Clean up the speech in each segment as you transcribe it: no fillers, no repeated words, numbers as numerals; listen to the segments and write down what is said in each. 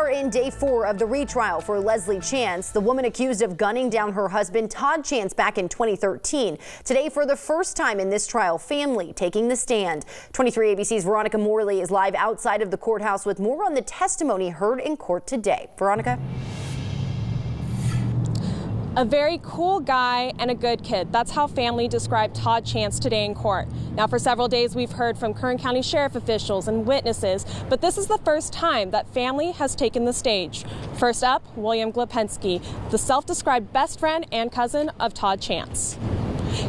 are in day 4 of the retrial for Leslie Chance, the woman accused of gunning down her husband Todd Chance back in 2013. Today, for the first time in this trial, family taking the stand. 23 ABC's Veronica Morley is live outside of the courthouse with more on the testimony heard in court today. Veronica? A very cool guy and a good kid. That's how family described Todd Chance today in court. Now, for several days, we've heard from Kern County Sheriff officials and witnesses, but this is the first time that family has taken the stage. First up, William Glipensky, the self-described best friend and cousin of Todd Chance.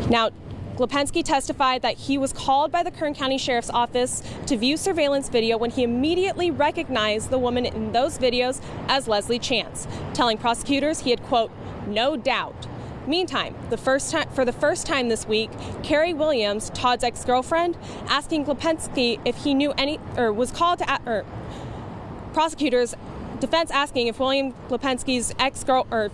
Now, Glipensky testified that he was called by the Kern County Sheriff's Office to view surveillance video when he immediately recognized the woman in those videos as Leslie Chance, telling prosecutors he had, quote, no doubt. Meantime, for the first time this week, Carrie Williams, Todd's ex-girlfriend, asking Glipensky if he knew any, or was called to, prosecutors, defense asking if William Glipensky's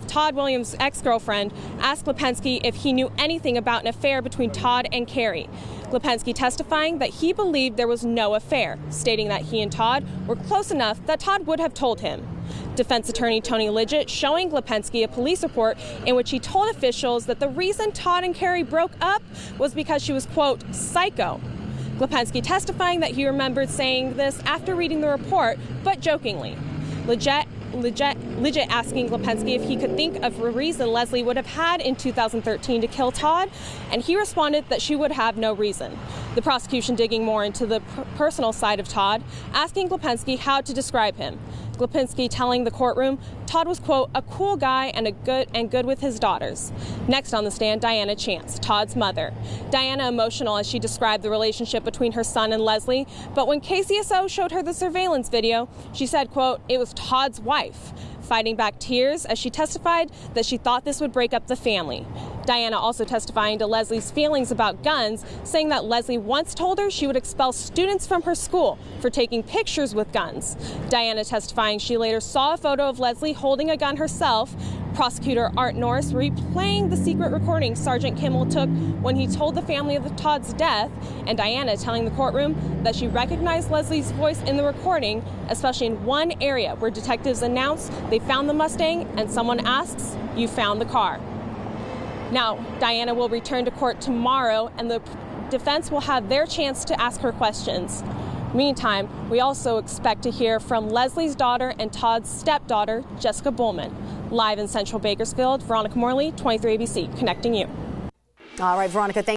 Todd Williams' ex-girlfriend asked Glipensky if he knew anything about an affair between Todd and Carrie. Glipensky testifying that he believed there was no affair, stating that he and Todd were close enough that Todd would have told him. Defense attorney Tony Lidgett showing Glipensky a police report in which he told officials that the reason Todd and Carrie broke up was because she was, quote, psycho. Glipensky testifying that he remembered saying this after reading the report, but jokingly. Lidgett asking Glipensky if he could think of a reason Leslie would have had in 2013 to kill Todd, and he responded that she would have no reason. The prosecution digging more into the personal side of Todd, asking Glipensky how to describe him. Glipensky telling the courtroom Todd was, quote, a cool guy and good with his daughters. Next on the stand, Diana Chance, Todd's mother. Diana emotional as she described the relationship between her son and Leslie, but when KCSO showed her the surveillance video, she said, quote, it was Todd's wife, fighting back tears as she testified that she thought this would break up the family. Diana also testifying to Leslie's feelings about guns, saying that Leslie once told her she would expel students from her school for taking pictures with guns. Diana testifying she later saw a photo of Leslie holding a gun herself. Prosecutor Art Norris replaying the secret recording Sergeant Kimmel took when he told the family of Todd's death, and Diana telling the courtroom that she recognized Leslie's voice in the recording, especially in one area where detectives announced they found the Mustang and someone asks, you found the car. Now, Diana will return to court tomorrow, and the defense will have their chance to ask her questions. Meantime, we also expect to hear from Leslie's daughter and Todd's stepdaughter, Jessica Bullman. Live in Central Bakersfield, Veronica Morley, 23 ABC, connecting you. All right, Veronica, thank you.